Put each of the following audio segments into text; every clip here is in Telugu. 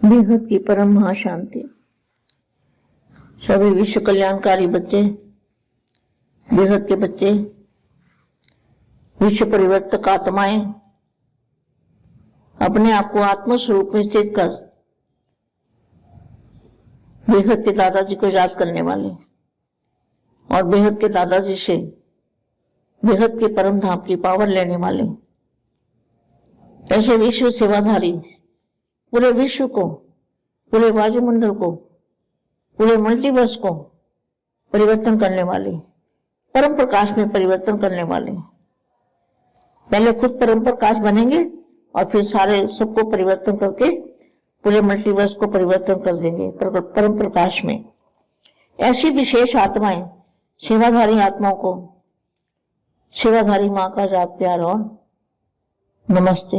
बेहद की परम महाशांति। सभी विश्व कल्याणकारी बच्चे, बेहद के बच्चे, विश्व परिवर्तक आत्माएं अपने आप को आत्म स्वरूप में स्थित कर बेहद के दादाजी को याद करने वाले और बेहद के दादाजी से बेहद के परम धाम की पावर लेने वाले ऐसे विश्व सेवाधारी, पूरे विश्व को, पूरे वायुमंडल को, पूरे मल्टीवर्स को परिवर्तन करने वाले, परम प्रकाश में परिवर्तन करने वाले, पहले खुद परम प्रकाश बनेंगे और फिर सारे सबको परिवर्तन करके पूरे मल्टीवर्स को परिवर्तन कर देंगे परम प्रकाश में। ऐसी विशेष आत्माएं, सेवाधारी आत्माओं को सेवाधारी माँ का याद प्यार और नमस्ते।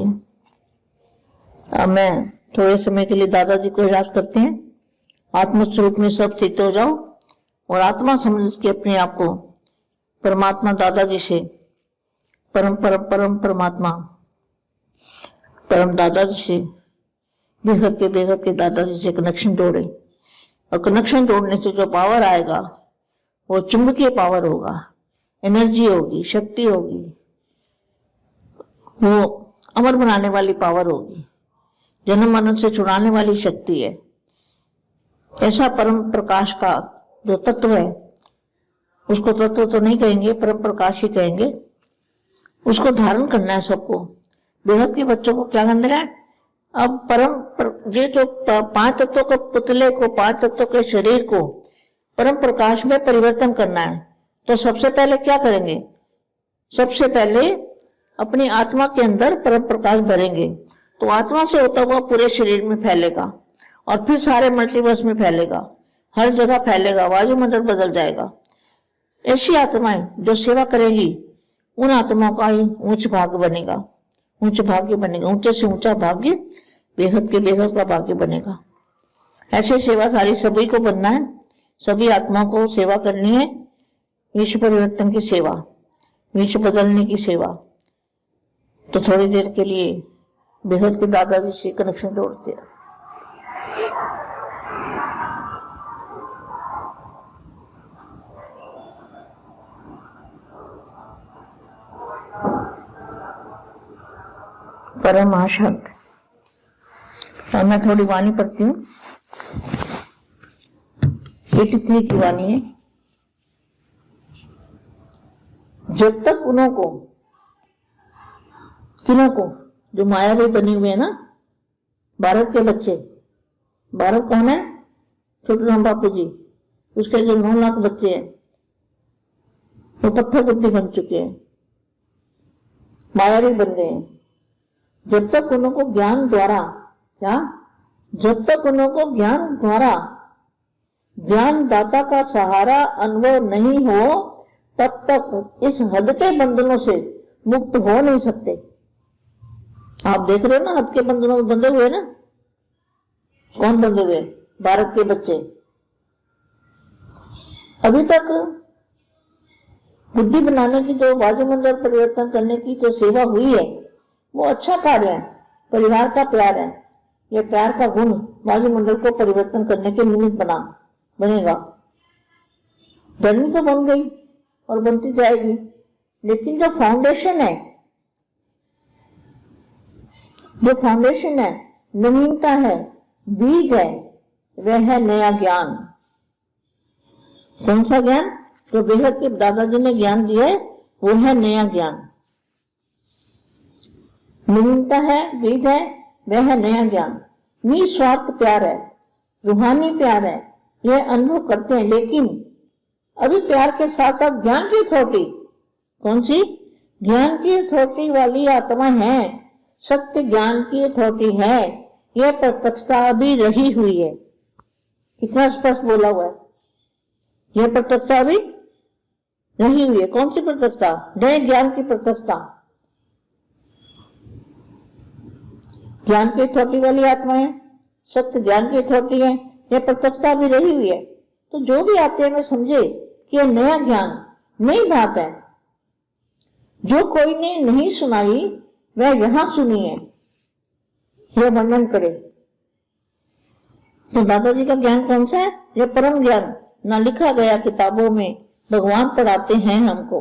अब मैं थोड़े समय के लिए दादाजी को याद करते हैं। आत्म स्वरूप में सब स्थित हो जाओ और आत्मा समझ के अपने आप को परमात्मा दादाजी से परम परम परम परमात्मा परम दादाजी से बेहद के दादाजी से कनेक्शन जोड़े और कनेक्शन जोड़ने से जो पावर आएगा वो चुंबकीय पावर होगा, एनर्जी होगी, शक्ति होगी, वो अमर बनाने वाली पावर होगी, जन्म मरण से छुड़ाने वाली शक्ति है। ऐसा परम प्रकाश का जो तत्व है, उसको तत्व तो नहीं कहेंगे, परम प्रकाश ही कहेंगे, उसको धारण करना है सबको। बेहद के बच्चों को क्या करना है? अब ये जो पांच तत्वों के पुतले को, पांच तत्वों के शरीर को परम प्रकाश में परिवर्तन करना है। तो सबसे पहले क्या करेंगे? सबसे पहले अपनी आत्मा के अंदर परम प्रकाश भरेंगे, तो आत्मा से होता हुआ पूरे शरीर में फैलेगा और फिर सारे मल्टीवर्स में फैलेगा, हर जगह फैलेगा, वायुमंडल बदल जाएगा। ऐसी आत्माएं जो सेवा करेगी उन आत्माओं का ही उच्च भाग्य बनेगा, उच्च भाग्य बनेगा, ऊंचे से ऊंचा भाग्य, बेहद के बेहद का भाग्य बनेगा। ऐसे सेवाधारी सभी को बनना है, सभी आत्माओं को सेवा करनी है, विश्व परिवर्तन की सेवा, विश्व बदलने की सेवा। तो थोड़ी देर के लिए बेहद के दादाजी से कनेक्शन जोड़ते हैं। परम आशांत। और मैं थोड़ी वाणी पढ़ती हूँ। 83 की वाणी है। जब तक किनों को जो मायावी बने हुए हैं ना, भारत के बच्चे, भारत कौन है? छोटू राम बापू जी, उसके जो 9 लाख बच्चे हैं वो पत्थर बुद्धि बन चुके हैं, मायावी बन गए हैं। जब तक उनको ज्ञान द्वारा जब तक उनको ज्ञान द्वारा ज्ञान दाता का सहारा अनुभव नहीं हो, तब तक इस हद के बंधनों से मुक्त हो नहीं सकते। आप देख रहे हो ना, हद के बंधनों में बंधे हुए ना। कौन बंधे हुए? भारत के बच्चे। अभी तक बुद्धि बनाने की, जो वायुमंडल परिवर्तन करने की जो सेवा हुई है, वो अच्छा कार्य है, परिवार का प्यार है। यह प्यार का गुण वायुमंडल को परिवर्तन करने के निमित्त बनेगा। जर्नी तो बन गई और बनती जाएगी, लेकिन जो फाउंडेशन है, नवीनता है, बीज है, वह है नया ज्ञान। कौन सा ज्ञान? जो बेहद के दादाजी ने ज्ञान दिया है, वो है नया ज्ञान। नवीनता है, बीज है, वह है नया ज्ञान। निस्वार्थ प्यार है, रूहानी प्यार है, यह अनुभव करते हैं। लेकिन अभी प्यार के साथ साथ ज्ञान की अथॉरिटी, कौन सी? ज्ञान की अथॉरिटी वाली आत्मा है, सत्य ज्ञान की अथॉरिटी है। यह प्रत्यक्षता अभी रही हुई है। कितना स्पष्ट बोला हुआ है? यह प्रत्यक्षता अभी रही हुई है। कौन सी प्रत्यक्षता? नए ज्ञान की प्रत्यक्षता। ज्ञान की अथॉरिटी वाली आत्मा है, सत्य ज्ञान की अथॉरिटी है, यह प्रत्यक्षता भी रही हुई है। तो जो भी आते हैं वे समझे कि यह नया ज्ञान, नई बात है, जो कोई ने नहीं सुनाई वह यहां सुनी है। यह वर्णन करे तो दादाजी का ज्ञान कौन सा है? यह परम ज्ञान, ना लिखा गया किताबों में, भगवान पढ़ाते हैं हमको।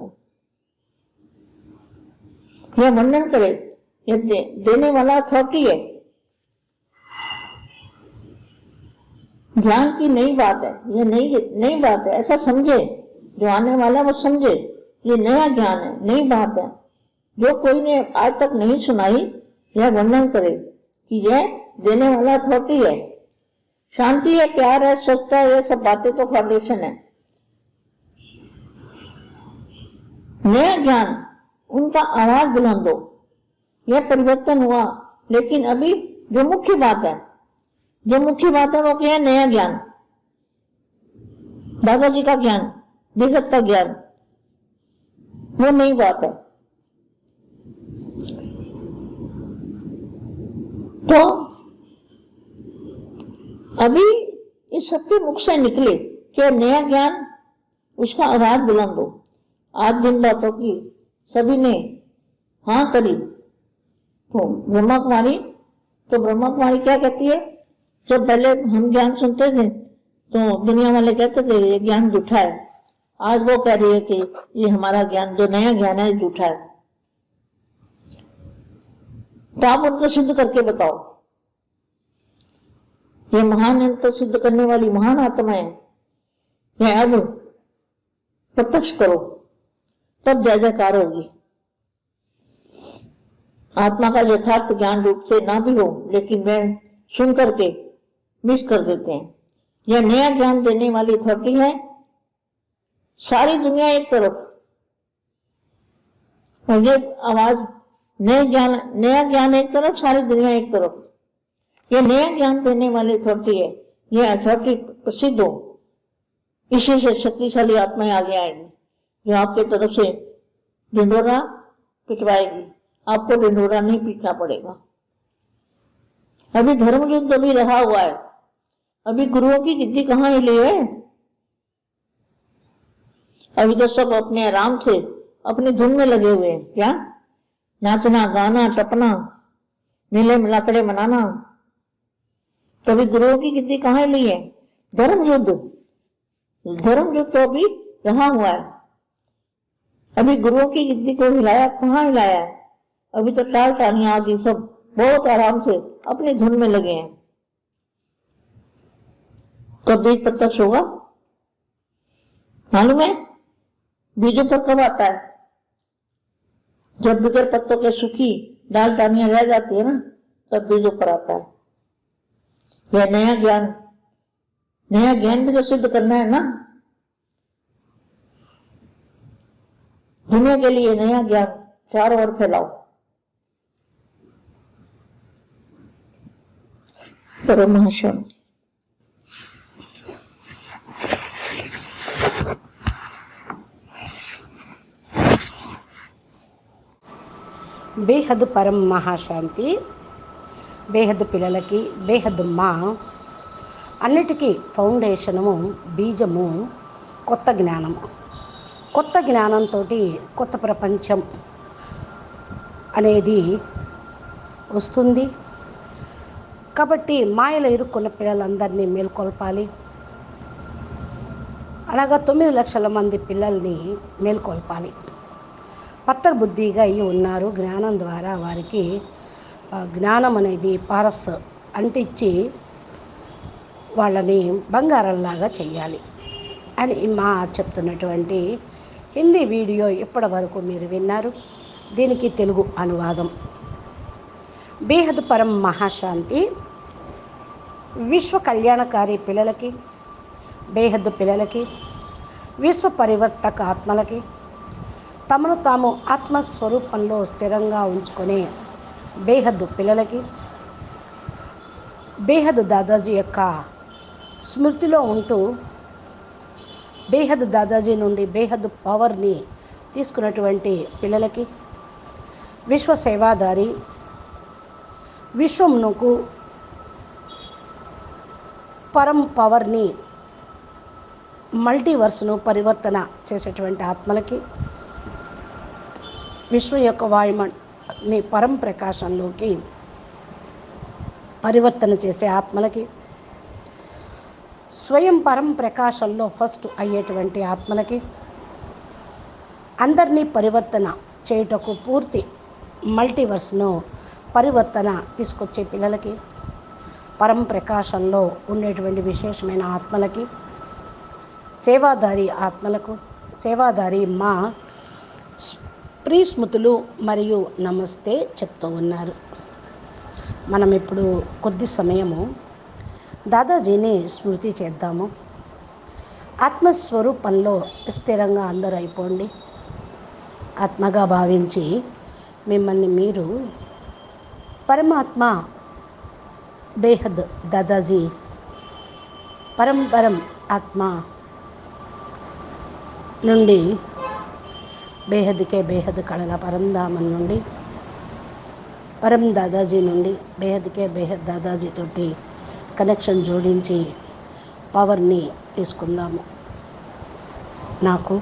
यह वर्णन करे, यह देने वाला अथॉरिटी है। ज्ञान की नई बात है, यह नई बात है, ऐसा समझे। जो आने वाला वो समझे, ये नया ज्ञान है, नई बात है, जो कोई ने आज तक नहीं सुनाई। यह वर्णन करे कि यह देने वाला अथॉरिटी है। शांति है, प्यार है, स्वच्छता है, ये सब बातें तो फाउंडेशन है। नया ज्ञान, उनका आवाज बुलंद हो। यह परिवर्तन हुआ, लेकिन अभी जो मुख्य बात है, वो क्या है? नया ज्ञान, दादाजी का ज्ञान, बेहद का ज्ञान, वो नई बात है। तो अभी इस सबके मुख से निकले कि नया ज्ञान, उसका आवाज बुलंद हो। आज जिन बातों की सभी ने हाँ करी, तो ब्रह्मा कुमारी क्या कहती है? जब पहले हम ज्ञान सुनते थे तो दुनिया वाले कहते थे ये ज्ञान झूठा है। आज वो कह रही है कि ये हमारा ज्ञान, जो नया ज्ञान है, झूठा है। तो आप उनको सिद्ध करके बताओ। ये महान अंतर सिद्ध करने वाली महान आत्मा है, यह अब प्रत्यक्ष करो, तब जय जयकार होगी। आत्मा का यथार्थ ज्ञान रूप से ना भी हो, लेकिन वह सुन करके मिस कर देते हैं। यह नया ज्ञान देने वाली अथॉरिटी है। सारी दुनिया एक तरफ, और ये आवाज नया ज्ञान एक तरफ, सारी दुनिया एक तरफ। यह नया ज्ञान देने वाली अथॉरिटी है। यह अथॉरिटी प्रसिद्ध हो, इसी से शक्तिशाली आत्माएं आगे आएंगी, जो आपके तरफ से ढिंढोरा पिटवाएगी। आपको ढिंढोरा नहीं पीटना पड़ेगा। अभी धर्म युद्ध अभी रहा हुआ है। अभी गुरुओं की गिद्दी कहाँ हिली है? अभी तो सब अपने आराम से अपनी धुन में लगे हुए हैं। क्या नाचना, गाना, टपना, मेले मिलाकड़े मनाना। कभी गुरुओं की गिद्दी कहाँ हिली है? धर्म युद्ध तो अभी रहा हुआ है। अभी गुरुओं की गिद्दी को हिलाया, कहाँ हिलाया है? अभी तो टाल टालियां आदि सब बहुत आराम से अपनी धुन में लगे हैं। कब बीज प्रत्यक्ष होगा मालूम है? बीजों पर कब आता है? जब बगैर पत्तों के सूखी डाल टालियां रह जाती है ना, तब बीजों पर आता है। यह नया ज्ञान भी तो सिद्ध करना है ना। दुनिया के लिए नया ज्ञान चारों ओर फैलाओ। परम शांति। బేహద్ పరం మహాశాంతి. బేహద్ పిల్లలకి బేహద్ మా అన్నిటికీ ఫౌండేషను, బీజము కొత్త జ్ఞానము. కొత్త జ్ఞానంతో కొత్త ప్రపంచం అనేది వస్తుంది. కాబట్టి మాయలో ఇరుక్కున్న పిల్లలందరినీ మేల్కొల్పాలి. అలాగా 9 లక్షల మంది పిల్లల్ని మేల్కొల్పాలి. పత్తర్ బుద్ధిగా అయి ఉన్నారు. జ్ఞానం ద్వారా వారికి జ్ఞానం అనేది పారస్ అంటించి వాళ్ళని బంగారంలాగా చెయ్యాలి అని మా చెప్తున్నటువంటి హిందీ వీడియో ఇప్పటి వరకు మీరు విన్నారు. దీనికి తెలుగు అనువాదం. బేహద్ పరం మహాశాంతి. విశ్వ కళ్యాణకారి పిల్లలకి, బేహద్ పిల్లలకి, విశ్వ పరివర్తక ఆత్మలకి, తమను తాము ఆత్మస్వరూపంలో స్థిరంగా ఉంచుకునే బేహద్ పిల్లలకి, బేహద్ దాదాజీ యొక్క స్మృతిలో ఉంటూ బేహద్ దాదాజీ నుండి బేహద్ పవర్ని తీసుకున్నటువంటి పిల్లలకి, విశ్వ సేవాదారి, విశ్వమునకు పరం పవర్ని, మల్టీవర్స్ను పరివర్తన చేసేటువంటి ఆత్మలకి, విశ్వం యొక్క వాయుమని పరం ప్రకాశంలోకి పరివర్తన చేసే ఆత్మలకి, స్వయం పరం ప్రకాశంలో ఫస్ట్ అయ్యేటువంటి ఆత్మలకి, అందరినీ పరివర్తన చేయుటకు పూర్తి మల్టీవర్స్ను పరివర్తన తీసుకొచ్చే పిల్లలకి, పరం ప్రకాశంలో ఉండేటువంటి విశేషమైన ఆత్మలకి, సేవాదారి ఆత్మలకు, సేవాదారి మా ప్రీస్మృతులు మరియు నమస్తే చెప్తూ ఉన్నారు. మనం ఇప్పుడు కొద్ది సమయము దాదాజీని స్మృతి చేద్దాము. ఆత్మస్వరూపంలో స్థిరంగా అందరూ అయిపోండి. ఆత్మగా భావించి మిమ్మల్ని మీరు పరమాత్మ బేహద్ దాదాజీ పరం ఆత్మ నుండి బేహద్కే బేహద్ కళల పరంధామం నుండి పరం దాదాజీ నుండి బేహద్కే బేహద్ దాదాజీ తోటి కనెక్షన్ జోడించి పవర్ని తీసుకుందాము. నాకు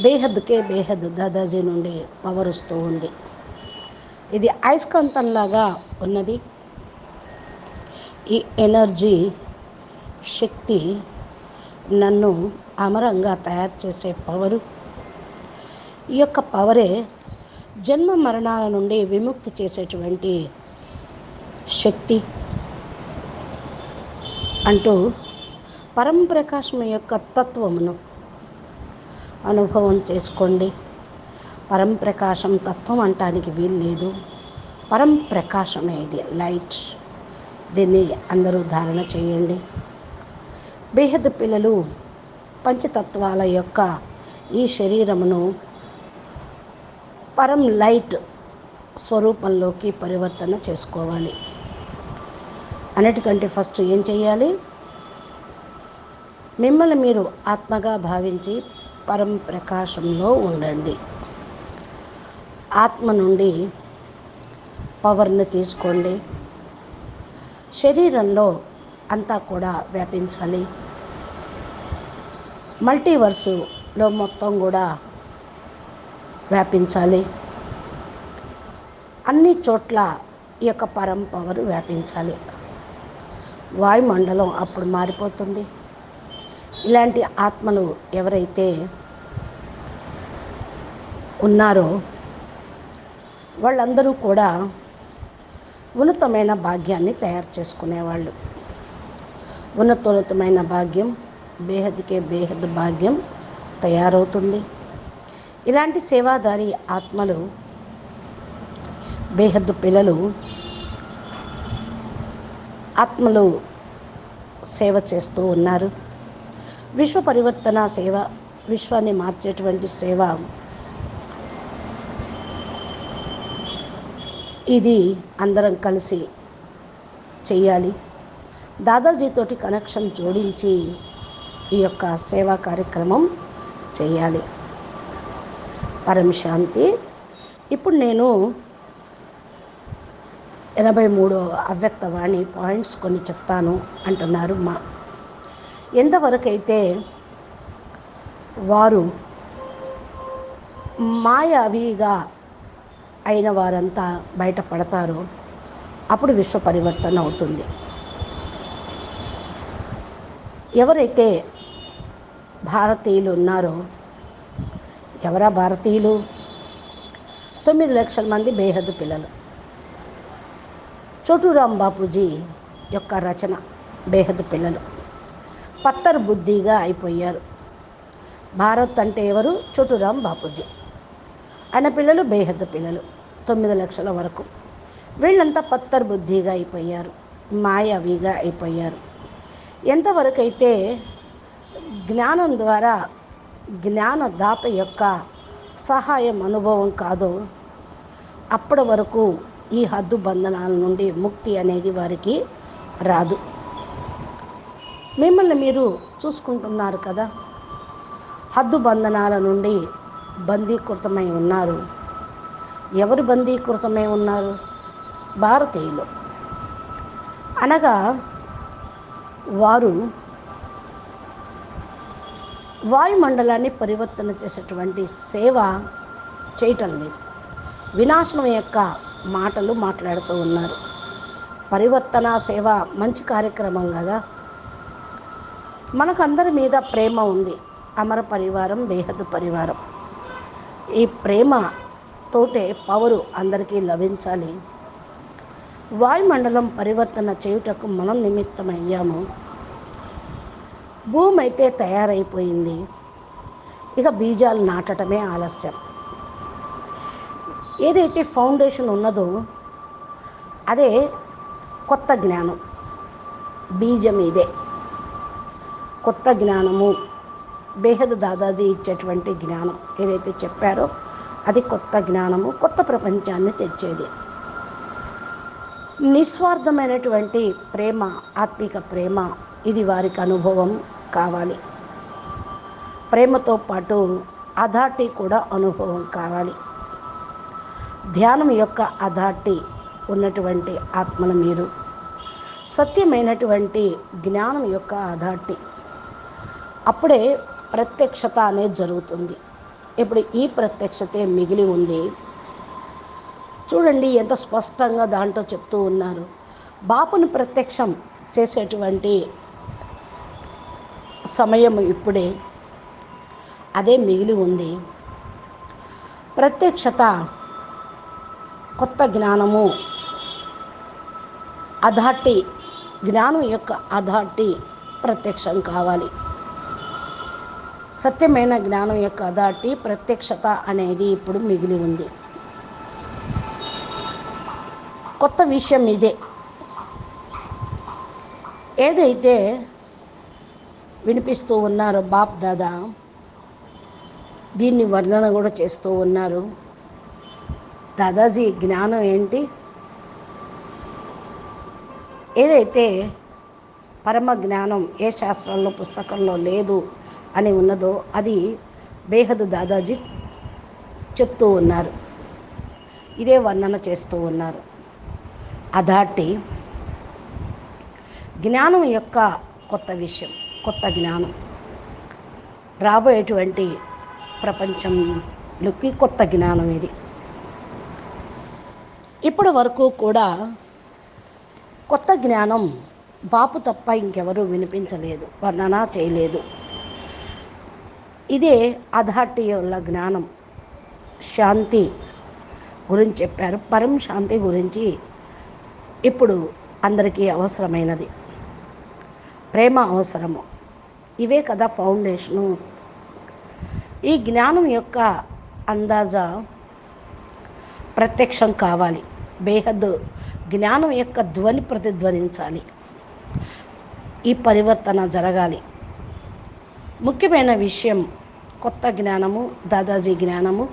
బేహద్కే బేహద్ దాదాజీ నుండి పవర్ వస్తూ ఉంది. ఇది అయస్కాంతంలాగా ఉన్నది. ఈ ఎనర్జీ శక్తి నన్ను అమరంగా తయారు చేసే పవరు. ఈ యొక్క పవరే జన్మ మరణాల నుండి విముక్తి చేసేటువంటి శక్తి అంటూ పరంప్రకాశం యొక్క తత్వమును అనుభవం చేసుకోండి. పరంప్రకాశం తత్వం అంటానికి వీలు లేదు. పరంప్రకాశమే ఇది, లైట్. దీన్ని అందరూ ధారణ చేయండి. బేహద్ పిల్లలు పంచతత్వాల యొక్క ఈ శరీరమును పరం లైట్ స్వరూపంలోకి పరివర్తన చేసుకోవాలి. అన్నిటికంటే ఫస్ట్ ఏం చేయాలి? మిమ్మల్ని మీరు ఆత్మగా భావించి పరం ప్రకాశంలో ఉండండి. ఆత్మ నుండి పవర్ని తీసుకోండి. శరీరంలో అంతా కూడా వ్యాపించాలి. మల్టీవర్సులో మొత్తం కూడా వ్యాపించాలి. అన్ని చోట్ల ఈ యొక్క పరం పవర్ వ్యాపించాలి. వాయుమండలం అప్పుడు మారిపోతుంది. ఇలాంటి ఆత్మలు ఎవరైతే ఉన్నారో వాళ్ళందరూ కూడా ఉన్నతమైన భాగ్యాన్ని తయారు చేసుకునేవాళ్ళు. ఉన్నతోన్నతమైన భాగ్యం, బేహద్కే బేహద్ భాగ్యం తయారవుతుంది. ఇలాంటి సేవాదారి ఆత్మలు, బేహద్ పిల్లలు ఆత్మలు సేవ చేస్తూ ఉన్నారు. విశ్వ పరివర్తన సేవ, విశ్వాన్ని మార్చేటువంటి సేవ ఇది అందరం కలిసి చెయ్యాలి. దాదాజీతోటి కనెక్షన్ జోడించి ఈ యొక్క సేవా కార్యక్రమం చేయాలి. పరం శాంతి. ఇప్పుడు నేను 83వ అవ్యక్తవాణి పాయింట్స్ కొన్ని చెప్తాను అంటున్నారు మా. ఎంతవరకైతే వారు మాయావిగా అయిన వారంతా బయటపడతారో అప్పుడు విశ్వ పరివర్తన అవుతుంది. ఎవరైతే భారతీయులు ఉన్నారో, ఎవరా భారతీయులు? 9 లక్షల మంది బేహద్ పిల్లలు. చోటూరాం బాపూజీ యొక్క రచన బేహద్ పిల్లలు పత్తర్ బుద్ధిగా అయిపోయారు. భారత్ అంటే ఎవరు? చోటూరాం బాపూజీ. ఆయన పిల్లలు బేహద్ పిల్లలు 9 లక్షల వరకు. వీళ్ళంతా పత్తర్ బుద్ధిగా అయిపోయారు, మాయావిగా అయిపోయారు. ఎంతవరకైతే జ్ఞానం ద్వారా జ్ఞానదాత యొక్క సహాయం అనుభవం కాదో అప్పటి వరకు ఈ హద్దు బంధనాల నుండి ముక్తి అనేది వారికి రాదు. మిమ్మల్ని మీరు చూసుకుంటున్నారు కదా, హద్దు బంధనాల నుండి బందీకృతమై ఉన్నారు. ఎవరు బందీకృతమై ఉన్నారు? భారతీయులు. అనగా వారు వాయుమండలాన్ని పరివర్తన చేసేటువంటి సేవ చేయటం లేదు. వినాశనం యొక్క మాటలు మాట్లాడుతూ ఉన్నారు. పరివర్తన సేవ మంచి కార్యక్రమం కదా. మనకు అందరి మీద ప్రేమ ఉంది. అమర పరివారం, బేహద్దు పరివారం. ఈ ప్రేమ తోటే పవరు అందరికీ లభించాలి. వాయుమండలం పరివర్తన చేయుటకు మనం నిమిత్తమయ్యాము. భూమి అయితే తయారైపోయింది, ఇక బీజాలు నాటడమే ఆలస్యం. ఏదైతే ఫౌండేషన్ ఉన్నదో అదే కొత్త జ్ఞానం. బీజం ఇదే కొత్త జ్ఞానము. బేహద్ దాదాజీ ఇచ్చేటువంటి జ్ఞానం ఏదైతే చెప్పారో అది కొత్త జ్ఞానము, కొత్త ప్రపంచాన్ని తెచ్చేది. నిస్వార్థమైనటువంటి ప్రేమ, ఆత్మిక ప్రేమ, ఇది వారికి అనుభవం కావాలి. ప్రేమతో పాటు అథారిటీ కూడా అనుభవం కావాలి. ధ్యానం యొక్క అథారిటీ ఉన్నటువంటి ఆత్మల మీరు, సత్యమైనటువంటి జ్ఞానం యొక్క అథారిటీ. అప్పుడే ప్రత్యక్షత అనేది జరుగుతుంది. ఇప్పుడు ఈ ప్రత్యక్షతే మిగిలి ఉంది. చూడండి ఎంత స్పష్టంగా దాంట్లో చెప్తూ ఉన్నారు. బాపును ప్రత్యక్షం చేసేటువంటి సమయం ఇప్పుడే, అదే మిగిలి ఉంది. ప్రత్యక్షత, కొత్త జ్ఞానము, అథారిటీ, జ్ఞానం యొక్క అథారిటీ ప్రత్యక్షం కావాలి. సత్యమైన జ్ఞానం యొక్క అథారిటీ, ప్రత్యక్షత అనేది ఇప్పుడు మిగిలి ఉంది. కొత్త విషయం ఇదే. ఏదైతే వినిపిస్తూ ఉన్నారో బాప్ దాదా, దీన్ని వర్ణన కూడా చేస్తూ ఉన్నారు. దాదాజీ జ్ఞానం ఏంటి? ఏదైతే పరమ జ్ఞానం ఏ శాస్త్రంలో పుస్తకంలో లేదు అని ఉన్నదో అది బేహద్ దాదాజీ చెప్తూ ఉన్నారు. ఇదే వర్ణన చేస్తూ ఉన్నారు. అథారిటీ, జ్ఞానం యొక్క కొత్త విషయం, కొత్త జ్ఞానం రాబోయేటువంటి ప్రపంచంలోకి కొత్త జ్ఞానం ఇది. ఇప్పటి వరకు కూడా కొత్త జ్ఞానం బాపు తప్ప ఇంకెవరూ వినిపించలేదు, వర్ణన చేయలేదు. ఇదే అథారిటీ వల్ల జ్ఞానం. శాంతి గురించి చెప్పారు, పరం శాంతి గురించి ఇప్పుడు అందరికీ అవసరమైనది. ప్రేమ అవసరము. ఇవే కదా ఫౌండేషను. ఈ జ్ఞానం యొక్క అందాజా ప్రత్యక్షం కావాలి. బేహద్ జ్ఞానం యొక్క ధ్వని ప్రతిధ్వనించాలి. ఈ పరివర్తన జరగాలి. ముఖ్యమైన విషయం కొత్త జ్ఞానము, దాదాజీ జ్ఞానము,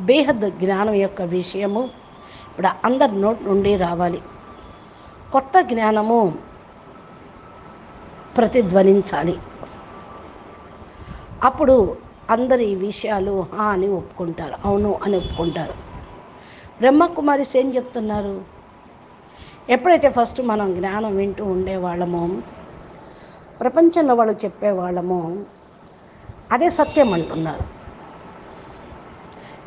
బేహద్ జ్ఞానం యొక్క విషయము ఇప్పుడు అందరి నోటి నుండి రావాలి. కొత్త జ్ఞానము ప్రతిధ్వనించాలి. అప్పుడు అందరి విషయాలు అని ఒప్పుకుంటారు, అవును అని ఒప్పుకుంటారు. బ్రహ్మకుమారిస్ ఏం చెప్తున్నారు? ఎప్పుడైతే ఫస్ట్ మనం జ్ఞానం వింటూ ఉండేవాళ్ళమో, ప్రపంచంలో వాళ్ళు చెప్పేవాళ్ళమో అదే సత్యం అంటున్నారు.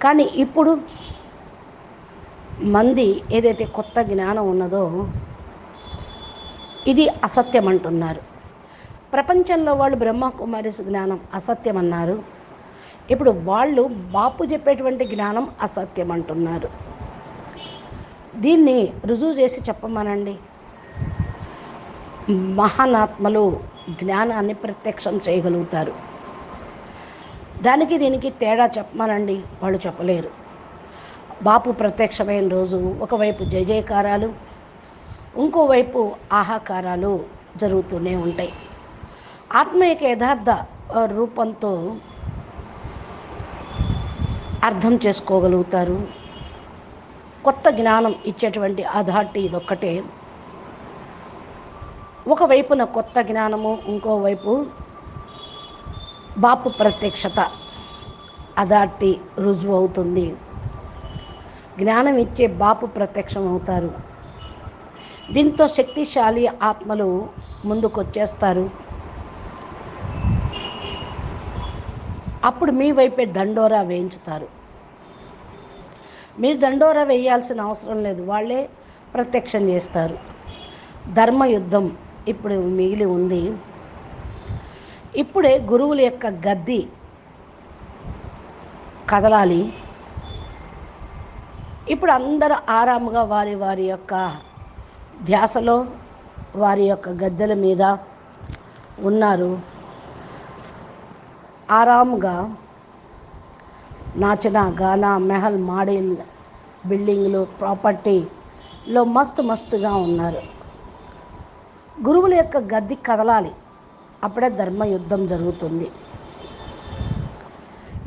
కానీ ఇప్పుడు మంది ఏదైతే కొత్త జ్ఞానం ఉన్నదో ఇది అసత్యం అంటున్నారు. ప్రపంచంలో వాళ్ళు బ్రహ్మకుమారిస్ జ్ఞానం అసత్యం అన్నారు. ఇప్పుడు వాళ్ళు బాపు చెప్పేటువంటి జ్ఞానం అసత్యం అంటున్నారు. దీన్ని రుజువు చేసి చెప్పమనండి. మహానాత్మలు జ్ఞానాన్ని ప్రత్యక్షం చేయగలుగుతారు. దానికి దీనికి తేడా చెప్పమనండి, వాళ్ళు చెప్పలేరు. బాపు ప్రత్యక్షమైన రోజు ఒకవైపు జయ జయకారాలు, ఇంకోవైపు ఆహాకారాలు జరుగుతూనే ఉంటాయి. ఆత్మ యొక్క యథార్థ రూపంతో అర్థం చేసుకోగలుగుతారు. కొత్త జ్ఞానం ఇచ్చేటువంటి అథారిటీ ఇదొక్కటే. ఒకవైపున కొత్త జ్ఞానము, ఇంకోవైపు బాపు ప్రత్యక్షత, అథారిటీ రుజువు అవుతుంది. జ్ఞానం ఇచ్చే బాపు ప్రత్యక్షం అవుతారు. దీంతో శక్తిశాలి ఆత్మలు ముందుకొచ్చేస్తారు. అప్పుడు మీ వైపే దండోరా వేయించుతారు. మీరు దండోరా వేయాల్సిన అవసరం లేదు, వాళ్ళే ప్రత్యక్షం చేస్తారు. ధర్మయుద్ధం ఇప్పుడు మిగిలి ఉంది. ఇప్పుడే గురువుల యొక్క గద్ది కదలాలి. ఇప్పుడు అందరూ ఆరాముగా వారి వారి యొక్క ధ్యాసలో వారి యొక్క గద్దెల మీద ఉన్నారు. ఆరాముగా నాచన గానా మెహల్ మాడిల్ బిల్డింగ్లు ప్రాపర్టీలో మస్తుగా ఉన్నారు. గురువుల యొక్క గద్ది కదలాలి, అప్పుడే ధర్మ యుద్ధం జరుగుతుంది.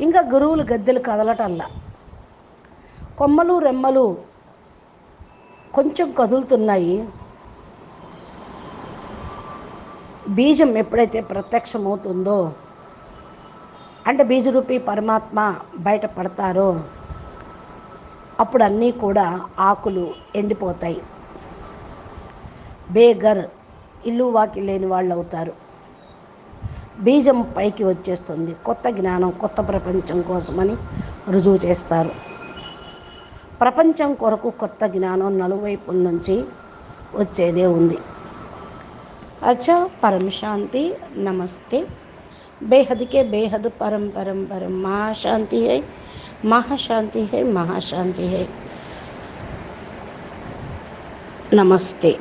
ఇంకా గురువుల గద్దెలు కదలటల్లా, కొమ్మలు రెమ్మలు కొంచెం కదులుతున్నాయి. బీజం ఎప్పుడైతే ప్రత్యక్షమవుతుందో, అంటే బీజరూపి పరమాత్మ బయటపడతారో, అప్పుడు అన్నీ కూడా ఆకులు ఎండిపోతాయి. బేగర్, ఇల్లు వాకి లేని వాళ్ళు అవుతారు. బీజం పైకి వచ్చేస్తుంది. కొత్త జ్ఞానం, కొత్త ప్రపంచం కోసమని రుజువు చేస్తారు. ప్రపంచం కొరకు కొత్త జ్ఞానం నలువైపుల నుంచి వచ్చేదే ఉంది. అచ్చా, పరం శాంతి, నమస్తే. बेहद के बेहद परम परम परम महाशांति है, महाशांति है, महाशांति है. नमस्ते.